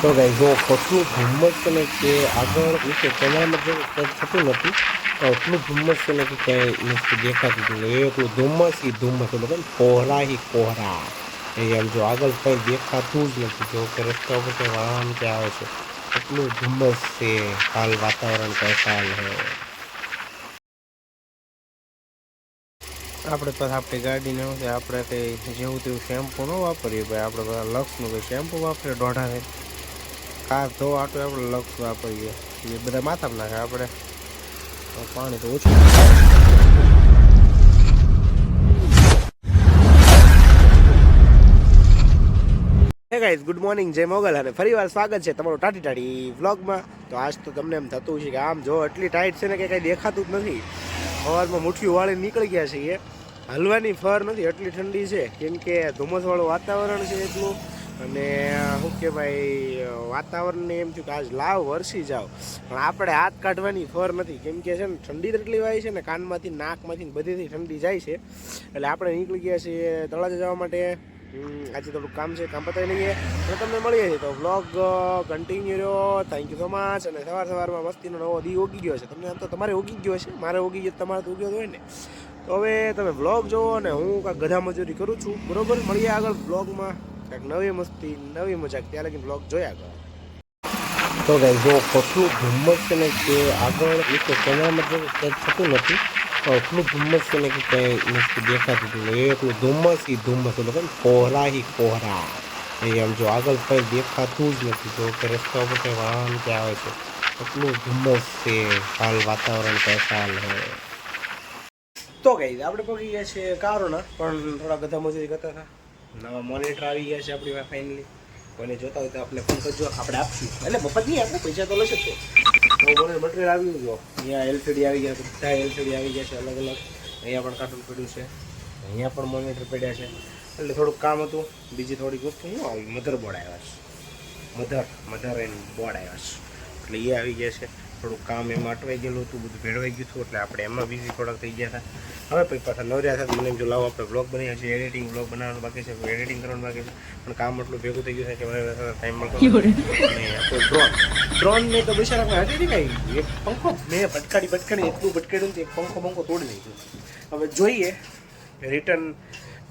તો ગાઈસ જો કેટલું ધુમ્મસ છે ને કે આગળ નીચે કેમેરામાં જો કંઈ થતું નથી તો એટલું ધુમ્મસ છે ને કે ક્યાંય નથી દેખાતું હતું એટલું ધુમ્મસ એટલે કે કોહરા ही કોહરા એમ જો આગળ કંઈ દેખાતું જ નથી જો કે રસ્તા ઉપર કંઈ વાહન કે આવે છે એટલું ધુમ્મસ છે હાલ વાતાવરણ कैसा है આપણે તો આપણી ગાડીને શું છે આપણે કંઈ જેવું તેવું શેમ્પુ ન વાપરીએ ભાઈ આપણે બધા લક્સનું કંઈ શેમ્પુ વાપરીએ દોઢાને કાર ધોવા આટલું આપણે લક્ષ વાપરીએ એ બધા માથામાં નાખે આપણે પાણી તો ઓછું. હે ગાઈઝ ગુડ મોર્નિંગ જય મોગલ અને ફરીવાર સ્વાગત છે તમારું ટાટી ટાટી વ્લોગમાં. તો આજ તો તમને એમ થતું છે કે આમ જો એટલી ટાઈટ છે ને કે કંઈ દેખાતું જ નથી. સવારમાં મુઠ્ઠીઓ વાળી નીકળી ગયા છીએ, હલવાની ફર નથી એટલી ઠંડી છે કેમ કે ધુમ્મસવાળું વાતાવરણ છે એટલું. અને શું કે ભાઈ વાતાવરણને એમ થયું કે આજ લાવ વરસી જાવ પણ આપણે હાથ કાઢવાની ફર નથી કેમ કે છે ને ઠંડી એટલી વાય છે ને કાનમાંથી નાકમાંથી બધીથી ઠંડી જાય છે એટલે આપણે નીકળી ગયા છીએ તળાજા જવા માટે. આજે થોડુંક કામ છે, કામ પતાવી લઈએ અને તમને મળીએ છીએ તો વ્લોગ કન્ટિન્યુ રહ્યો. Thank you so much. અને સવારમાં મસ્તીનો નવો દી ઉગી ગયો છે. તમને આમ તો તમારે ઉગી ગયો છે, મારે ઉગી ગયો તમારે તો ઉગ્યો હોય ને. તો હવે તમે વ્લોગ જોવો અને હું કાંઈક ગધા મજૂરી કરું છું બરોબર. મળીએ આગળ વ્લોગમાં કાંઈક નવી મસ્તી નવી મજાક ત્યાં લગીને વ્લોગ જોયા કરો. તો ગાઈસ જો કેટલું ધુમ્મસ છે ને કે આગળ એક કેમેરામાં જો કંઈ થતું નથી તો એટલું ધુમ્મસ છે ને કે કંઈ નથી દેખાતું હતું એટલું ધુમ્મસ એટલે કે કોહરા ही કોહરા એમ જો આગળ કંઈ દેખાતું જ નથી જો કે રસ્તા ઉપર કંઈ વાહન કે આવે છે એટલું ધુમ્મસ છે હાલ વાતાવરણ कैसा है. તો ગાઈસ આપણે પહોંચી ગયા છે કારોના પણ થોડા બધા મજૂરી કરતા હતા. નવા મોનિટર આવી ગયા છે આપણી પાસે ફાઇનલી. કોઈને જોતા હોય તો આપણે ફોન કરજો, આપણે આપશું. એટલે મફત નહીં આપણે પૈસા તો લેશે જ. તો મને મટીરિયલ આવી ગયો. અહીંયા એલસીડી આવી ગયા, બધા એલસીડી આવી ગયા છે અલગ અલગ. અહીંયા પણ કાર્ટૂન પડ્યું છે, અહીંયા પણ મોનિટર પડ્યા છે. એટલે થોડુંક કામ હતું. બીજી થોડીક વસ્તુ શું આવી, મધરબોર્ડ આવ્યા છે, મધર એન્ડ બોર્ડ આવ્યા છે એટલે એ આવી ગયા છે. થોડુંક કામ એમાં અટવાઈ ગયેલું હતું, બધું ભેળવાઈ ગયું હતું એટલે આપણે એમાં બીજી થોડાક થઈ ગયા હતા. હવે પછી પાછા નવર્યા હતા. મને જો લાવો આપણે બ્લોગ બનાવ્યા છે, એડિટિંગ બ્લોગ બનાવવાનું બાકી છે, એડિટિંગ કરવાનું બાકી છે પણ કામ એટલું ભેગું થઈ ગયું છે કે મને ટાઈમ મળતો અને આપણું ડ્રોનને તો બિચારા હતી ને કાંઈ એક પંખો મેં ભટકાડી એટલું ભટકાડ્યું એક પંખો તોડી નાખ્યું. હવે જોઈએ રિટર્ન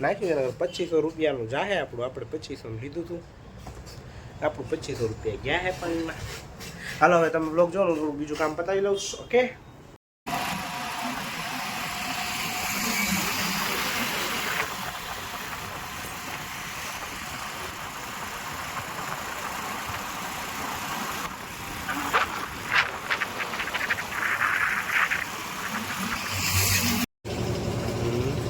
નાખ્યું 2500 રૂપિયાનું જાહે આપણું. આપણે 2500 લીધું હતું, આપણું 2500 રૂપિયા ગયા હે. પણ હાલો હવે તમે બ્લોગ જો, થોડું બીજું કામ પતાવી લઉં. ઓકે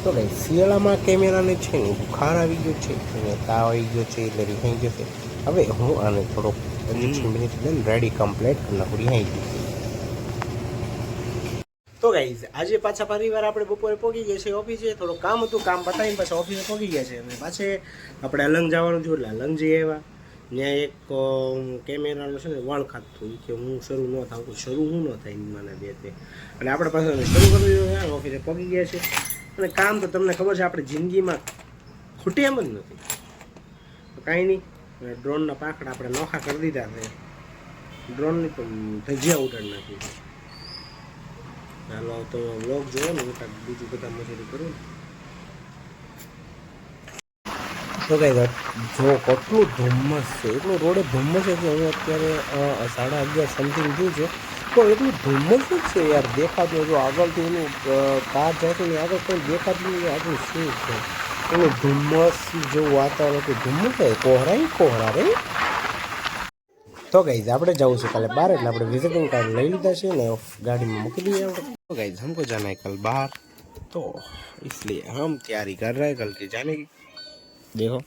તો ભાઈ શિયાળામાં કેમેરાને છે ને બુખાર આવી ગયો છે અને તાવ આવી ગયો છે એટલે રિહાઈ ગયો છે. હવે હું આને થોડોક 15 મિનિટ લઈને રેડી કમ્પ્લીટ કરી નાખું, રિહાઈ ગયું. તો ગાઈઝ આજે પાછા પરિવાર આપણે બપોરે પહોંચી ગયા છે ઓફિસે. થોડું કામ હતું, કામ પતાવીને પાછા ઓફિસે પહોંચી ગયા છે. અને પાછે આપણે અલંગ જવાનું થયું એટલે અલંગ જઈ આવ્યા. ત્યાં એક કેમેરાનો છે ને વળ ખાતું કે હું શરૂ ન થાઉં, શરૂ હું ન થાય મને બે તે અને આપણે પાછા શરૂ કરી દીધું. ઓફિસે પહોંચી ગયા છે અને કામ તો તમને ખબર છે આપણે જિંદગીમાં ખૂટે એમ જ નથી. તો કાંઈ નહીં, ડ્રોનના પાંખડા આપણે નોખા કરી દીધા છે. ડ્રોનની પણ ધજિયા ઉડાડી નાખી છે. ચાલો તો વ્લોગ જોવો ને, હું કાંઈક બીજું બધા મજૂરી કરું. તો કાંઈ જો કેટલું ધુમ્મસ છે, એટલું રોડે ધુમ્મસ છે કે હું અત્યારે 11:30 સમથિંગ થયું છે તો એટલું ધુમ્મસ જ છે યાર, દેખાતું. જો આગળથી એનું કાર જાય છે આગળ કંઈ દેખાતું નહીં. આગળ શું છે એનું ધુમ્મસ જેવું વાતાવરણ હતું. ધુમ્મસ છે, કોહરા રે. તો ગાઈઝ આપણે જવું છે કાલે બહાર એટલે આપણે વિઝિટિંગ કાર્ડ લઈ લીધા છે ને ગાડીમાં મૂકી દઈએ આપણે. तो गाइस हमको जाना है कल बाहर, तो इसलिए हम तैयारी कर रहे हैं कल की जाने की. देखो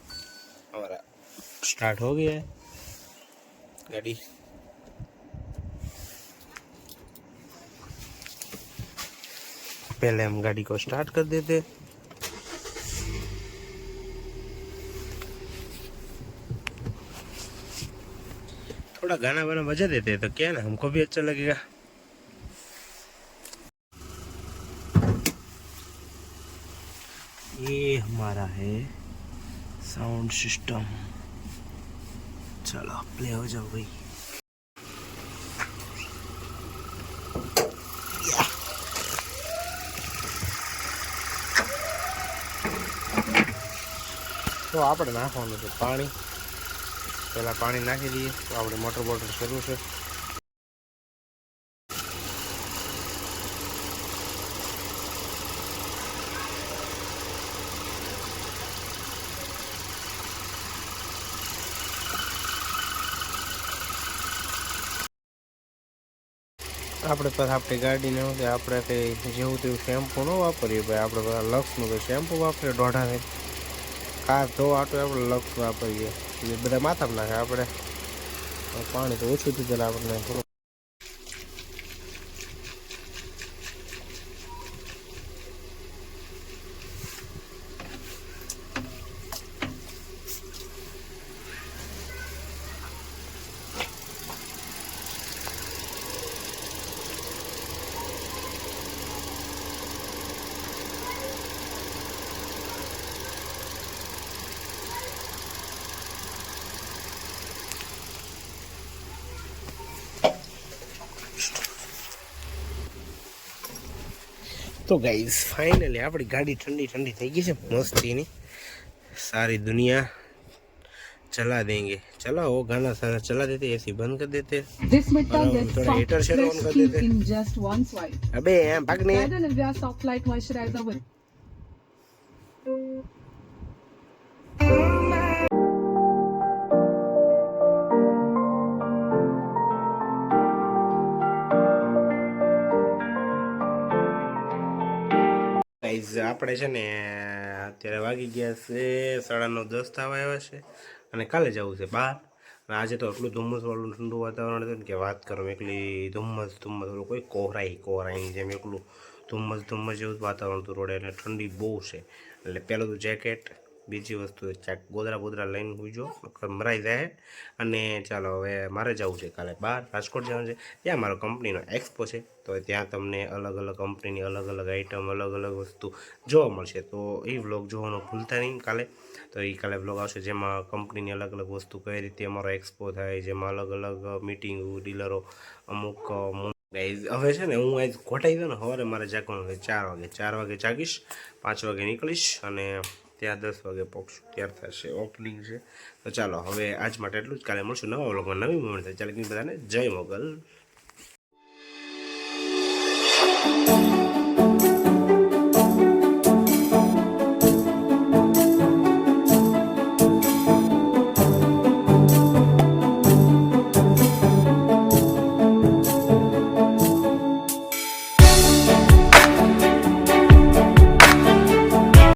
हमारा स्टार्ट हो गया है गाड़ी. पहले हम गाड़ी को स्टार्ट कर देते. थोड़ा गाना वाना बजा देते तो क्या ना हमको भी अच्छा लगेगा. ये हमारा है साउंड सिस्टम. चलो प्ले हो जाओ भाई। तो આપણે નાખવાનું છે પાણી, પહેલાં પાણી નાખી દઈએ તો આપણે મોટર બોટર શરૂ છે। આપણે પછી આપણી ગાડીને શું કે આપણે કંઈ જેવું તેવું શેમ્પુ ન વાપરીએ ભાઈ, આપણે બધા લક્સનું તો શેમ્પુ વાપરીએ 1.5 કાર ધોવા આટલું આપણે લક્સ વાપરીએ, એ બધા માથામાં નાખે આપણે પાણી તો ઓછું થઈ જાય આપણને થોડું। तो गाइस फाइनली अपनी गाड़ी ठंडी ठंडी થઈ ગઈ છે મસ્તીની, सारी दुनिया चला देंगे। चलो वो गाना सारा चला देते, एसी बंद कर देते, थोड़ा हीटर शेड ऑन कर देते। अबे यहाँ भागने ગાઈઝ આપણે છે ને અત્યારે વાગી ગયા છે 9:30 થવા આવ્યા છે અને કાલે જવું છે બહાર। અને આજે તો એટલું ધુમ્મસવાળું ઠંડુ વાતાવરણ હતું ને કે વાત કરો, એકલી ધુમ્મસ ઓલું કોઈ કોહરાઈની જેમ એકલું ધુમ્મસ જેવું વાતાવરણ હતું રોડે, એટલે ઠંડી બહુ છે। એટલે પહેલું તો જેકેટ, બીજી વસ્તુ ગોદરા બોદરા લઈને હુંજો મરાઈ જાય। અને ચાલો હવે મારે જવું છે કાલે બહાર, રાજકોટ જવાનું છે, ત્યાં મારો કંપનીનો એક્સપો છે, તો ત્યાં તમને અલગ અલગ કંપનીની અલગ અલગ આઈટમ અલગ અલગ વસ્તુ જોવા મળશે। તો એ વ્લોગ જોવાનું ભૂલતા નહીં કાલે। તો એ કાલે વ્લોગ આવશે જેમાં કંપનીની અલગ અલગ વસ્તુ કઈ રીતે અમારો એક્સપો થાય, જેમાં અલગ અલગ મીટિંગ ડીલરો અમુક હવે છે ને હું આજ ઘોટાઈ ગયો ને, સવારે મારે જાગવાનું છે 4 વાગે જાગીશ, 5 વાગે નીકળીશ અને ત્યાં 10 વાગે પહોંચશું, ત્યાર થશે ઓપનિંગ છે। તો ચાલો હવે આજ માટે એટલું જ, કાલે મળશું નવા વ્લોગમાં નવી મોમેન્ટ થાય। ચાલો બધાને જય મોગલ।